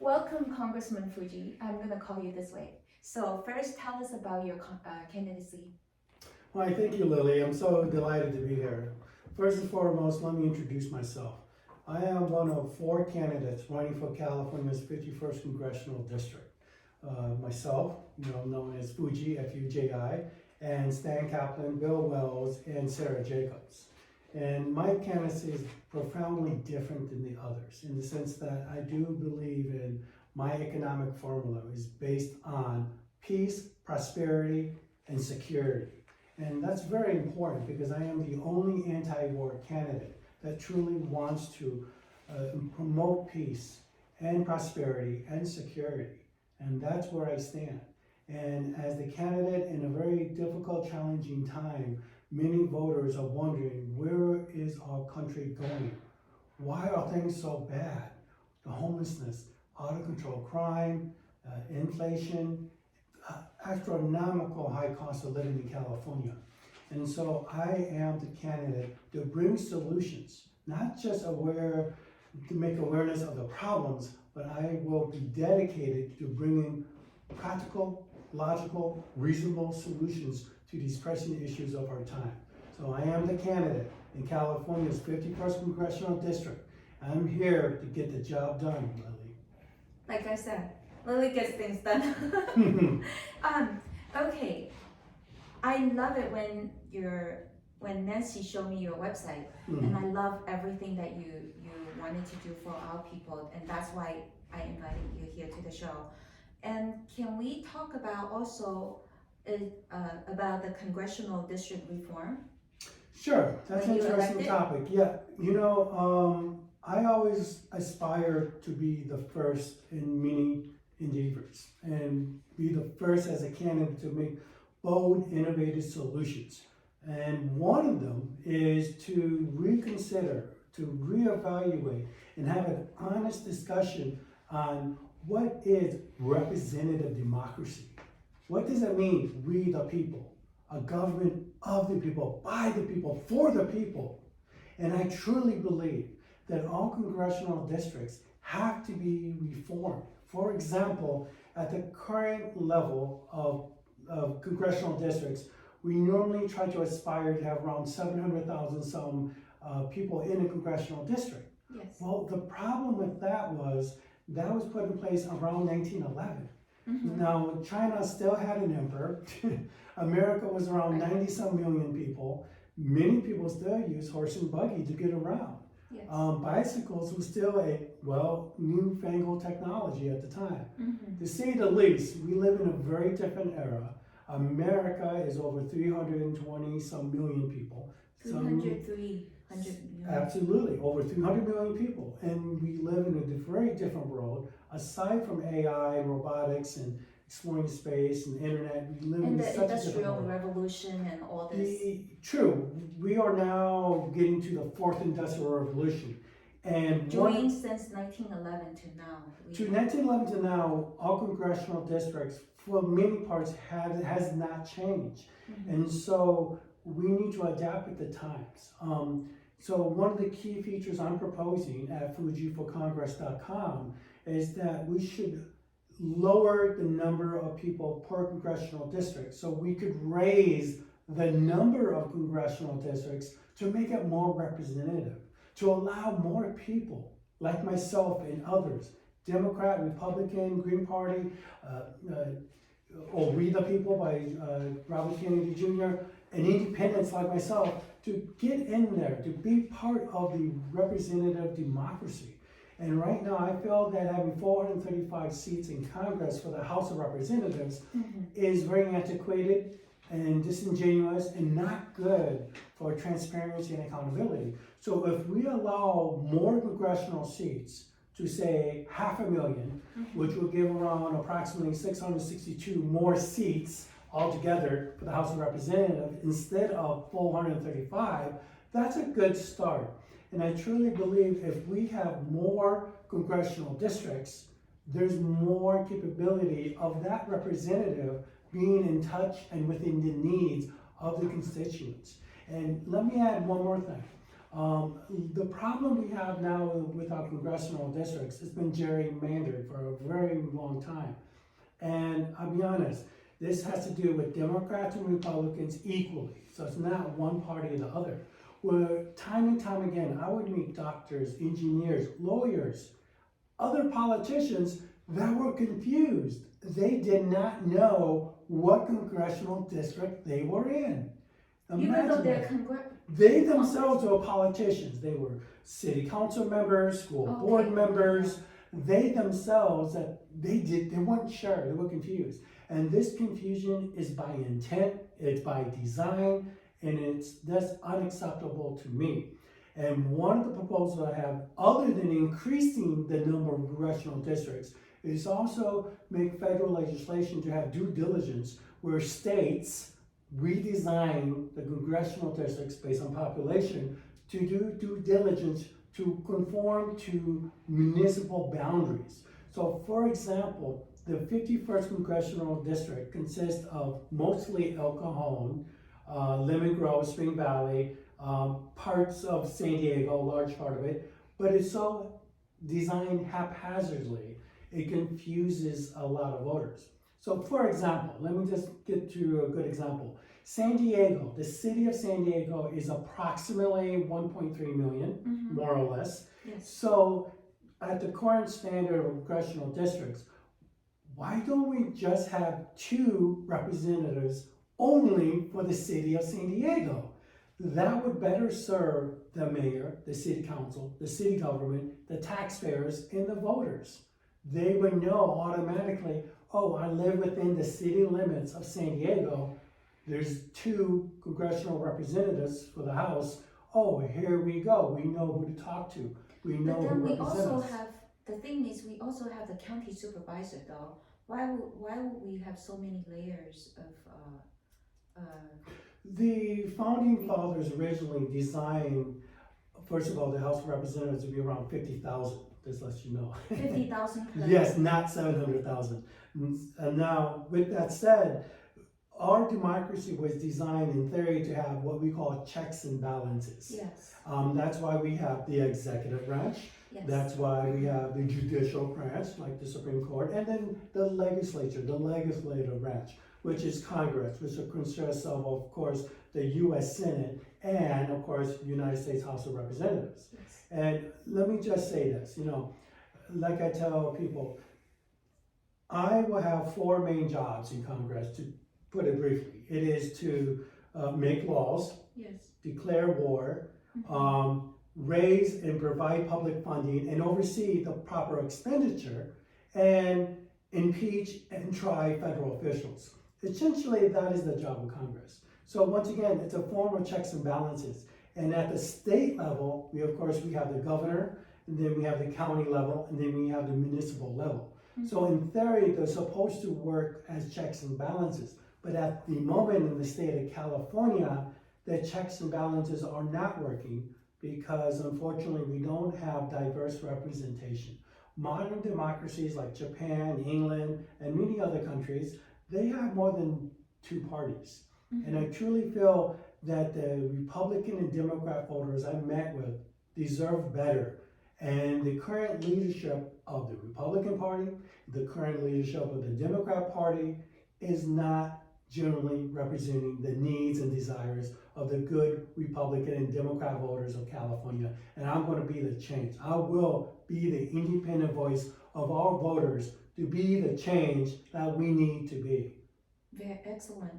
Welcome, Congressman Fuji. I'm going to call you this way. So first, tell us about your candidacy. Why, thank you, Lily. I'm so delighted to be here. First and foremost, let me introduce myself. I am one of 4 candidates running for California's 51st Congressional District. Myself, known as FUJI, F-U-J-I, and Stan Kaplan, Bill Wells, and Sarah Jacobs. And my candidacy is profoundly different than the others in the sense that I do believe in my economic formula is based on peace, prosperity, and security. And that's very important because I am the only anti-war candidate that truly wants to promote peace and prosperity and security. And that's where I stand. And as the candidate in a very difficult, challenging time, many voters are wondering, where is our country going? Why are things so bad? The homelessness, out of control crime, inflation, astronomical high cost of living in California. And so I am the candidate to bring solutions, not just to make awareness of the problems, but I will be dedicated to bringing practical, logical, reasonable solutions to these pressing issues of our time. So I am the candidate in California's 51st Congressional District. I'm here to get the job done, Lily. Like I said, Lily gets things done. Okay, I love it when Nancy showed me your website, and I love everything that you wanted to do for our people, and that's why I invited you here to the show. And can we talk about also about the congressional district reform? Sure, that's an interesting topic. Yeah, I always aspire to be the first in many endeavors and be the first as a candidate to make bold, innovative solutions. And one of them is to reconsider, to reevaluate, and have an honest discussion on what is representative democracy. What does it mean, we the people? A government of the people, by the people, for the people. And I truly believe that all congressional districts have to be reformed. For example, at the current level of congressional districts, we normally try to aspire to have around 700,000 some people in a congressional district. Yes. Well, the problem with that was put in place around 1911. Now, China still had an emperor. America was around 90-some million people. Many people still use horse and buggy to get around. Yes. Bicycles was still a, newfangled technology at the time. To say the least, we live in a very different era. America is over 320-some million people. 300 million. Absolutely, over 300 million people. And we live in a very different world. Aside from AI and robotics and exploring space and internet, we live in such a different world. And the industrial revolution and all this. True, we are now getting to the 4th industrial revolution. And since 1911 to now. To 1911 to now, all congressional districts, for many parts, has not changed. And so we need to adapt with the times. So one of the key features I'm proposing at FujiForCongress.com is that we should lower the number of people per congressional district so we could raise the number of congressional districts to make it more representative, to allow more people like myself and others, Democrat, Republican, Green Party, or We the People by Robert Kennedy Jr., and independents like myself to get in there, to be part of the representative democracy. And right now I feel that having 435 seats in Congress for the House of Representatives is very antiquated and disingenuous and not good for transparency and accountability. So if we allow more congressional seats to say 500,000, which will give around approximately 662 more seats altogether for the House of Representatives instead of 435, that's a good start. And I truly believe if we have more congressional districts, there's more capability of that representative being in touch and within the needs of the constituents. And let me add one more thing. The problem we have now with our congressional districts has been gerrymandered for a very long time. And I'll be honest, this has to do with Democrats and Republicans equally. So it's not one party or the other. Where time and time again, I would meet doctors, engineers, lawyers, other politicians that were confused. They did not know what congressional district they were in. Even though Imagine they're that. They themselves were politicians. They were city council members, school board members. They themselves, they weren't sure, they were confused. And this confusion is by intent, it's by design, and that's unacceptable to me. And one of the proposals I have, other than increasing the number of congressional districts, is also make federal legislation to have due diligence where states redesign the congressional districts based on population to do due diligence to conform to municipal boundaries. So for example, the 51st Congressional District consists of mostly El Cajon, Lemon Grove, Spring Valley, parts of San Diego, a large part of it, but it's so designed haphazardly, it confuses a lot of voters. So for example, let me just get to a good example. San Diego, the city of San Diego is approximately 1.3 million, more or less. Yes. So at the current standard of congressional districts, why don't we just have 2 representatives only for the city of San Diego? That would better serve the mayor, the city council, the city government, the taxpayers, and the voters. They would know automatically, oh, I live within the city limits of San Diego. There's 2 congressional representatives for the House. Oh, here we go. We know who to talk to. We know But then who we represents also us. have, the thing is, we also have the county supervisor though. Why would we have so many layers of, The founding fathers originally designed, first of all, the House of Representatives to be around 50,000. This lets you know. 50,000 per? Yes, not 700,000. And now, with that said, our democracy was designed in theory to have what we call checks and balances. Yes. That's why we have the executive branch. Yes. That's why we have the judicial branch, like the Supreme Court, and then the legislature, the legislative branch, which is Congress, which consists of course, the U.S. Senate, and of course, United States House of Representatives. Yes. And let me just say this, like I tell people, I will have 4 main jobs in Congress, to put it briefly. It is to make laws, Yes. declare war, raise and provide public funding, and oversee the proper expenditure, and impeach and try federal officials. Essentially, that is the job of Congress. So once again, it's a form of checks and balances. And at the state level, we have the governor, and then we have the county level, and then we have the municipal level. So in theory, they're supposed to work as checks and balances. But at the moment in the state of California, the checks and balances are not working because unfortunately we don't have diverse representation. Modern democracies like Japan, England, and many other countries, they have more than 2 parties. And I truly feel that the Republican and Democrat voters I met with deserve better. And the current leadership of the Republican Party, the current leadership of the Democrat Party is not generally representing the needs and desires of the good Republican and Democrat voters of California. And I'm going to be the change. I will be the independent voice of our voters to be the change that we need to be. Very excellent.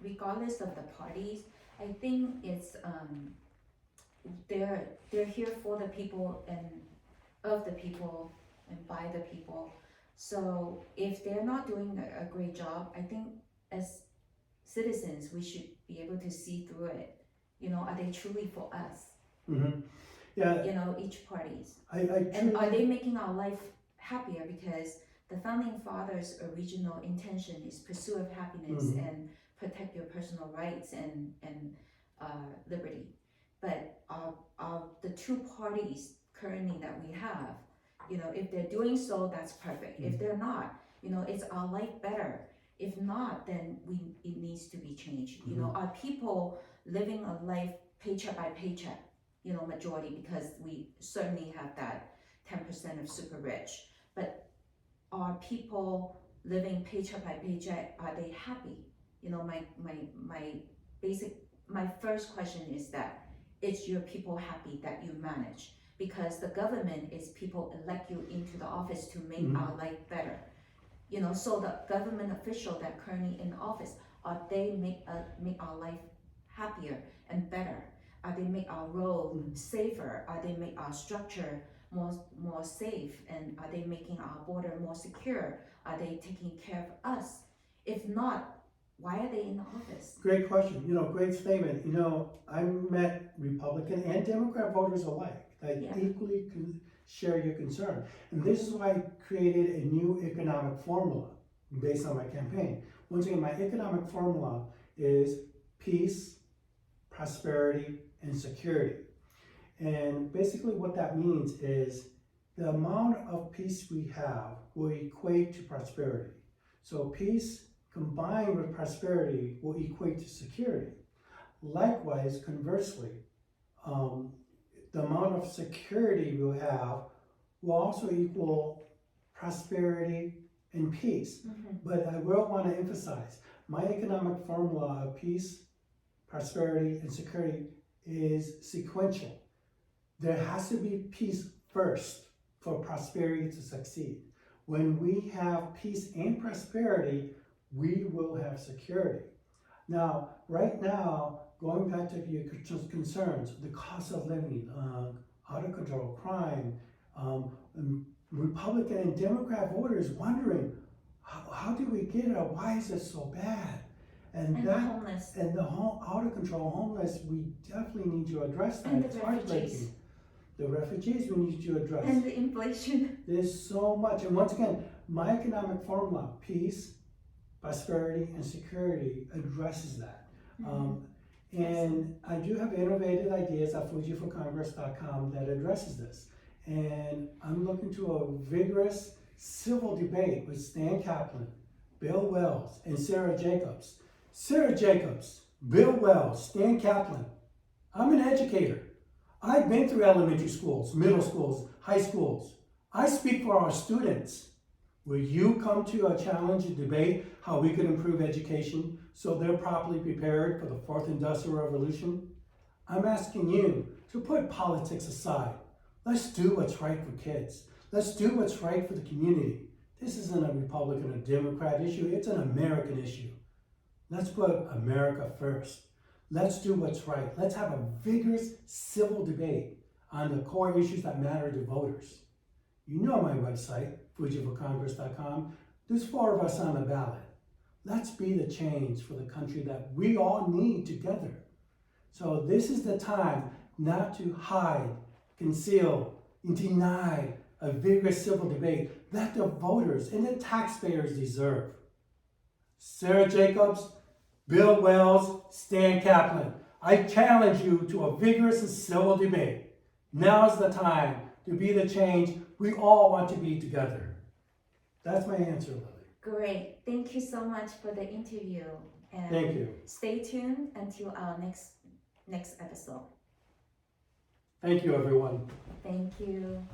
Regardless of the parties, I think it's they're here for the people and of the people and by the people. So if they're not doing a great job, I think as citizens we should be able to see through it. Are they truly for us? Mm-hmm. Yeah. Each parties. And are they making our life happier? Because the founding fathers' original intention is pursue of happiness and protect your personal rights and liberty. But the 2 parties currently that we have, if they're doing so, that's perfect. If they're not, it's our life better. If not, then it needs to be changed. Are people living a life paycheck by paycheck, majority, because we certainly have that 10% of super rich. But are people living paycheck by paycheck, are they happy? My first question is that, is your people happy that you manage? Because the government is people elect you into the office to make our life better. So the government official that currently in office, are they make our life happier and better? Are they make our road safer? Are they make our structure more safe? And are they making our border more secure? Are they taking care of us? If not, why are they in the office? Great question. Great statement. I met Republican and Democrat voters alike that equally share your concern. And this is why I created a new economic formula based on my campaign. Once again, my economic formula is peace, prosperity, and security. And basically what that means is the amount of peace we have will equate to prosperity. So peace combined with prosperity will equate to security. Likewise, conversely, the amount of security we'll have will also equal prosperity and peace. But I will want to emphasize, my economic formula of peace, prosperity, and security is sequential. There has to be peace first for prosperity to succeed. When we have peace and prosperity, we will have security. Now, right now, going back to your concerns, the cost of living, out of control, crime, Republican and Democrat voters wondering, how did we get here? Why is it so bad? And the homeless. And the out of control homeless, we definitely need to address that. And it's the heartbreaking. refugees. The refugees we need to address. And the inflation. There's so much. And once again, my economic formula, peace, prosperity, and security addresses that. And I do have innovative ideas at FUJIforcongress.com that addresses this. And I'm looking to a vigorous civil debate with Stan Kaplan, Bill Wells, and Sarah Jacobs. Sarah Jacobs, Bill Wells, Stan Kaplan. I'm an educator. I've been through elementary schools, middle schools, high schools. I speak for our students. Will you come to a challenge and debate how we can improve education so they're properly prepared for the fourth industrial revolution? I'm asking you to put politics aside. Let's do what's right for kids. Let's do what's right for the community. This isn't a Republican or Democrat issue, it's an American issue. Let's put America first. Let's do what's right. Let's have a vigorous civil debate on the core issues that matter to voters. You know my website, FUJIforcongress.com. There's 4 of us on the ballot. Let's be the change for the country that we all need together. So this is the time not to hide, conceal, and deny a vigorous civil debate that the voters and the taxpayers deserve. Sarah Jacobs, Bill Wells, Stan Kaplan, I challenge you to a vigorous and civil debate. Now's the time to be the change we all want to be together. That's my answer, Lily. Great. Thank you so much for the interview. And Thank you. Stay tuned until our next episode. Thank you, everyone. Thank you.